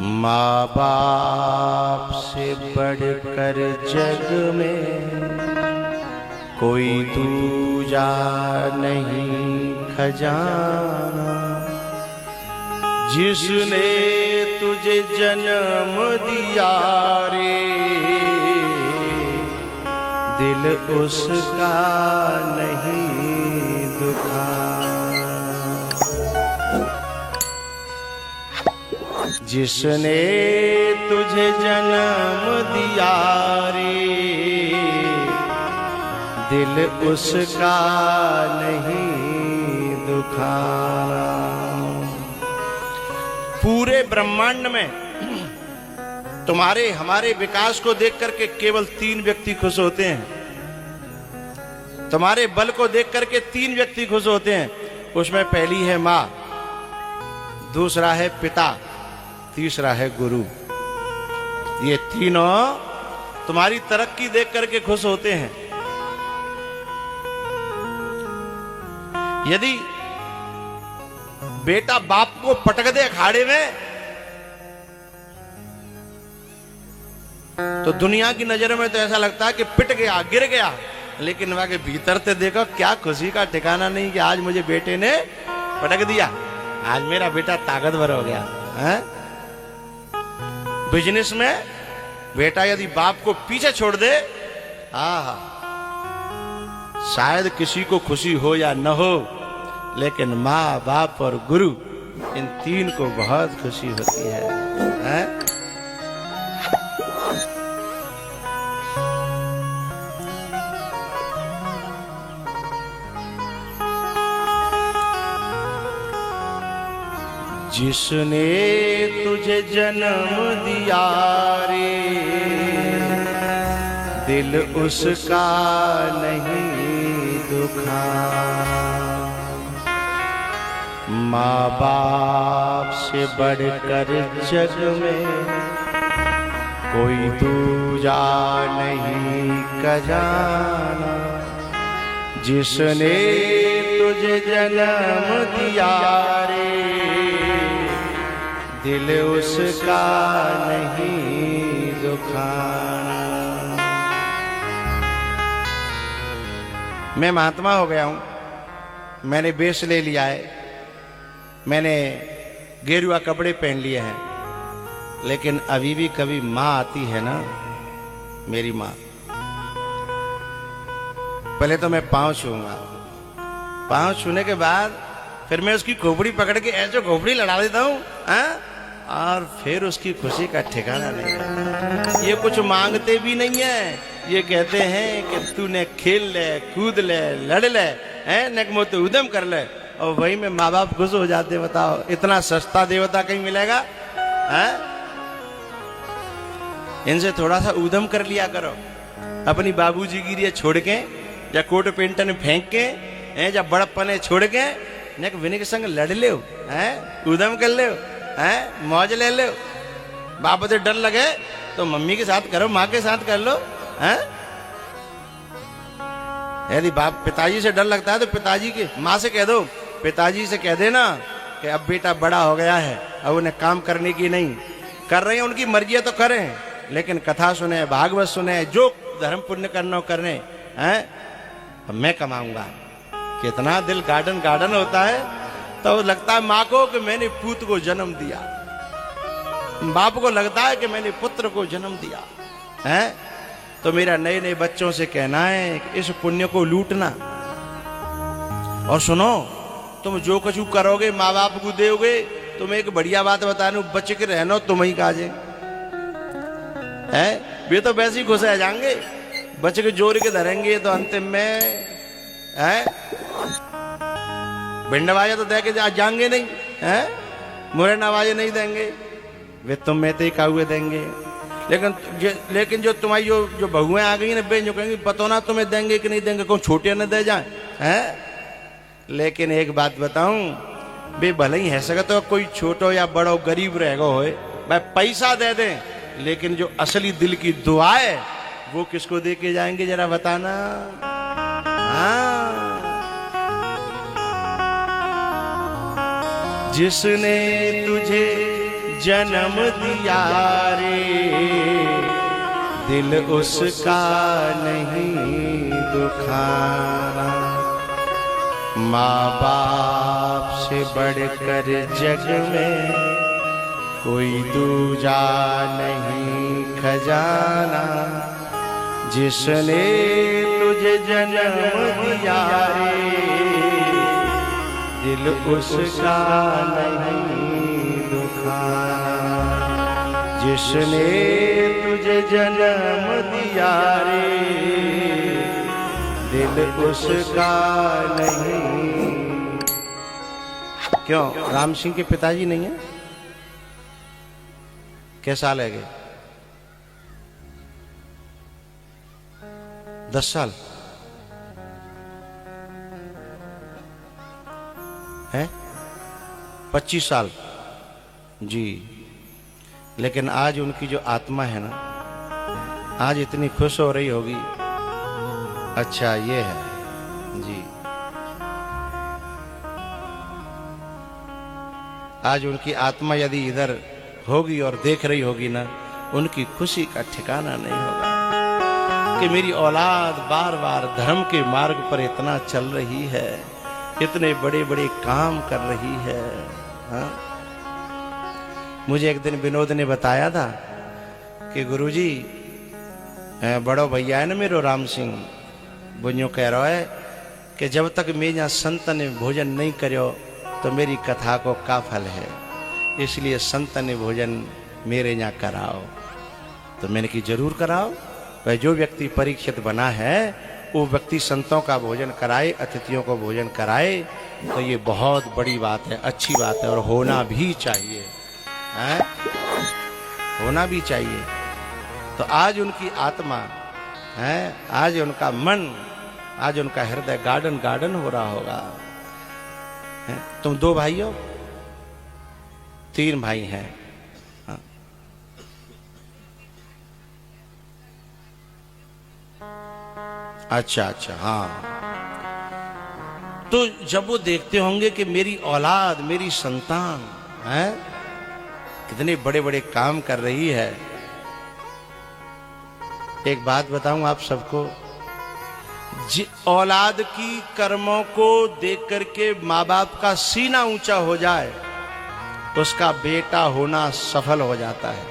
माँ बाप से बढ़कर जग में कोई दूजा नहीं खजाना। जिसने तुझे जन्म दिया रे दिल उसका नहीं दुखाना। जिसने तुझे जन्म दिया रे दिल उसका नहीं दुखाना। पूरे ब्रह्मांड में तुम्हारे हमारे विकास को देख करके केवल 3 व्यक्ति खुश होते हैं। तुम्हारे बल को देख करके 3 व्यक्ति खुश होते हैं। उसमें पहली है माँ, दूसरा है पिता, तीसरा है गुरु। ये तीनों तुम्हारी तरक्की देख करके खुश होते हैं। यदि बेटा बाप को पटक दे अखाड़े में तो दुनिया की नजर में तो ऐसा लगता है कि पिट गया, गिर गया, लेकिन वहां के भीतर से देखो क्या खुशी का ठिकाना नहीं कि आज मुझे बेटे ने पटक दिया, आज मेरा बेटा ताकतवर हो गया है? बिजनेस में बेटा यदि बाप को पीछे छोड़ दे, शायद किसी को खुशी हो या न हो, लेकिन माँ बाप और गुरु इन 3 को बहुत खुशी होती है? जिसने तुझे जन्म दिया रे दिल उसका नहीं दुखाना। माँ बाप से बढ़कर जग में कोई दूजा नहीं खजाना। जिसने तुझे जन्म दिया रे दिल उसका नहीं दुखाना। मैं महात्मा हो गया हूं, मैंने वेश ले लिया है, मैंने गेरुआ कपड़े पहन लिए हैं, लेकिन अभी भी कभी माँ आती है ना, मेरी माँ, पहले तो मैं पांव छूंगा, पांव छूने के बाद फिर मैं उसकी खोपड़ी पकड़ के ऐसे खोपड़ी लड़ा देता हूं, और फिर उसकी खुशी का ठिकाना नहीं है। ये कुछ मांगते भी नहीं है, ये कहते हैं कि तूने खेल ले, कूद ले, लड़ ले, नकमो तो उद्यम कर ले, और वही में माँ बाप खुश हो जाते। बताओ, इतना सस्ता देवता कहीं मिलेगा? इनसे थोड़ा सा उद्यम कर लिया करो। अपनी बाबूजी गिरी छोड़ के या कोट पेंटन फेंक के या बड़प्पने छोड़ के नेक विनय के संग लड़ ले, उद्यम कर ले, मौज ले ले। बाप से डर लगे तो मम्मी के साथ करो, माँ के साथ कर लो। यदि बाप पिताजी से डर लगता है तो पिताजी के माँ से कह दो, पिताजी से कह देना कि अब बेटा बड़ा हो गया है, अब उन्हें काम करने की नहीं, कर रहे हैं उनकी मर्जी है तो करें, लेकिन कथा सुने, भागवत सुने, जो धर्म पुण्य करना करने, मैं कमाऊंगा। कितना दिल गार्डन गार्डन होता है, तो लगता है माँ को कि मैंने पूत को जन्म दिया, बाप को लगता है कि मैंने पुत्र को जन्म दिया है। तो मेरा नए नए बच्चों से कहना है कि इस पुण्य को लूटना। और सुनो, तुम जो कुछ करोगे माँ बाप को दोगे, तुम्हें एक बढ़िया बात बता दूं, बच के रहना तुम ही काजे है, वे तो वैसे ही खुश रह जाएंगे, बच के जोर के धरेंगे तो अंतिम में है भिंडवाजा तो दे के जाएंगे नहीं है, मुरे नवाजे नहीं देंगे, वे तुम में तो ही काहुए देंगे। लेकिन जो तुम्हारी जो बहुएं आ गई ना, बे जो कहेंगे पतो ना तुम्हें देंगे कि नहीं देंगे, कौन छोटे न दे जाए हैं। लेकिन एक बात बताऊं, बे भले ही है सके तो कोई छोटो या बड़ो गरीब रहेगा होए, भाई पैसा दे दें, लेकिन जो असली दिल की दुआ है वो किसको दे के जाएंगे जरा बताना। जिसने तुझे जन्म दिया रे, दिल उसका नहीं दुखाना। माँ बाप से बढ़कर जग में कोई दूजा नहीं खजाना। जिसने तुझे जन्म दिया रे, दिल उसका नहीं दुखाना। जिसने तुझे जन्म दिया रे, दिल उसका नहीं। क्यों राम सिंह के पिताजी नहीं है? कैसा साल है? 10 साल है? 25 साल जी। लेकिन आज उनकी जो आत्मा है ना, आज इतनी खुश हो रही होगी। अच्छा ये है जी। आज उनकी आत्मा यदि इधर होगी और देख रही होगी ना, उनकी खुशी का ठिकाना नहीं होगा कि मेरी औलाद बार बार धर्म के मार्ग पर इतना चल रही है, इतने बड़े बड़े काम कर रही है। हाँ? मुझे एक दिन विनोद ने बताया था कि गुरुजी बड़ो भैया है ना मेरो राम सिंह, वो यूं कह रहा है कि जब तक मैं यहाँ संत ने भोजन नहीं करो तो मेरी कथा को का फल है, इसलिए संत ने भोजन मेरे यहाँ कराओ। तो मैंने कि जरूर कराओ। वह जो व्यक्ति परीक्षित बना है वो व्यक्ति संतों का भोजन कराए, अतिथियों को भोजन कराए, तो ये बहुत बड़ी बात है, अच्छी बात है और होना भी चाहिए है? होना भी चाहिए। तो आज उनकी आत्मा है, आज उनका मन, आज उनका हृदय गार्डन गार्डन हो रहा होगा। है? तुम 2 भाई हो? 3 भाई हैं। हाँ। अच्छा अच्छा हाँ। तो जब वो देखते होंगे कि मेरी औलाद, मेरी संतान है कितने बड़े बड़े काम कर रही है। एक बात बताऊं आप सबको, औलाद की कर्मों को देख करके माँ बाप का सीना ऊंचा हो जाए, उसका बेटा होना सफल हो जाता है।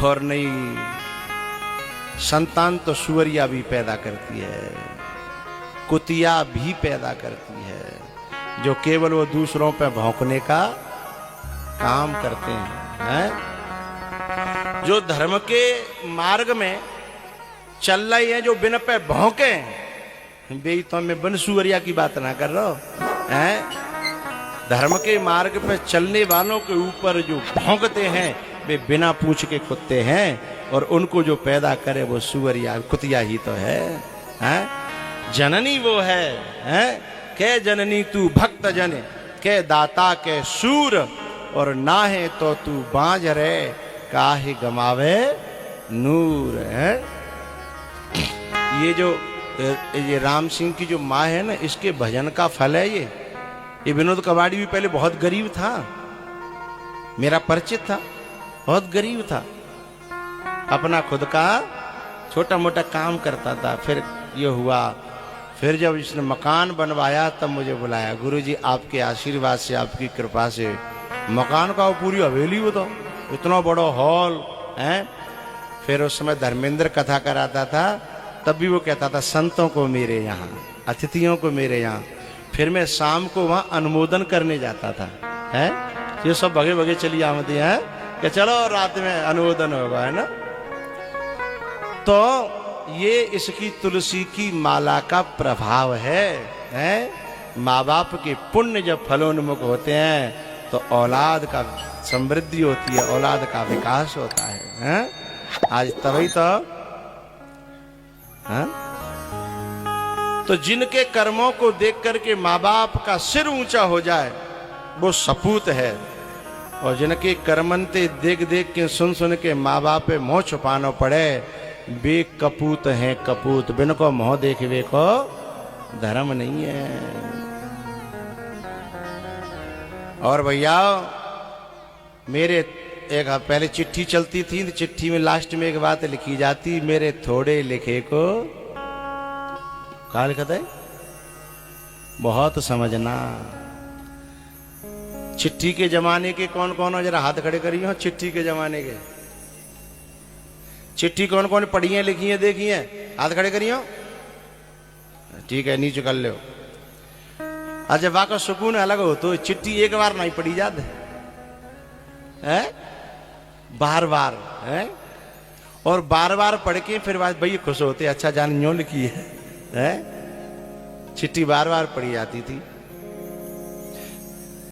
और नहीं संतान तो सुअरिया भी पैदा करती है, कुतिया भी पैदा करती है, जो केवल वो दूसरों पे भौंकने का काम करते हैं। जो धर्म के मार्ग में चल रही है, जो बिन पे भौंके, बे तो मैं बन सुअरिया की बात ना कर रहा हूं। धर्म के मार्ग पे चलने वालों के ऊपर जो भौंकते हैं वे बिना पूछ के कुत्ते हैं, और उनको जो पैदा करे वो सुअरिया कुतिया ही तो है? जननी वो है? के जननी तू भक्त जन, के दाता के सूर, और ना है तो तू बांझ रे, काहे गमावे नूर है। ये राम सिंह की जो माँ है ना, इसके भजन का फल है ये विनोद कबाड़ी भी पहले बहुत गरीब था, मेरा परिचित था, बहुत गरीब था, अपना खुद का छोटा मोटा काम करता था। फिर ये हुआ, फिर जब इसने मकान बनवाया तब मुझे बुलाया, गुरुजी आपके आशीर्वाद से, आपकी कृपा से मकान का वो पूरी हवेली हो, तो इतना बड़ा हॉल है। फिर उस समय धर्मेंद्र कथा कराता था, तब भी वो कहता था संतों को मेरे यहाँ, अतिथियों को मेरे यहाँ। फिर मैं शाम को वहाँ अनुमोदन करने जाता था, है ये सब भगे भगे चली आमदी है कि चलो रात में अनुमोदन होगा, है ना। तो ये इसकी तुलसी की माला का प्रभाव है? माँ बाप के पुण्य जब फलोन्मुख होते हैं तो औलाद का समृद्धि होती है, औलाद का विकास होता है? आज तभी तो तो जिनके कर्मों को देख करके माँ बाप का सिर ऊंचा हो जाए वो सपूत है, और जिनके कर्मंते देख देख के सुन सुन के माँ बाप पे मोह छुपाना पड़े, वे कपूत हैं कपूत। बिन को मोह देखवे को धर्म नहीं है। और भैया मेरे एक पहले चिट्ठी चलती थी, तो चिट्ठी में लास्ट में एक बात लिखी जाती, मेरे थोड़े लिखे को क्या लिखा था, बहुत समझना। चिट्ठी के जमाने के कौन कौन हो, जरा हाथ खड़े करिए। चिट्ठी के जमाने के चिट्ठी कौन कौन पढ़ी है, लिखी है, देखी है, हाथ खड़े करिए। ठीक है, नीचे कर लो। आज जब वाका सुकून अलग हो तो चिट्ठी एक बार नहीं पढ़ी जाती है, बार बार है, और बार बार पढ़ के फिर भाई खुश होते, अच्छा जान न्यों लिखी है। चिट्ठी बार बार पढ़ी जाती थी।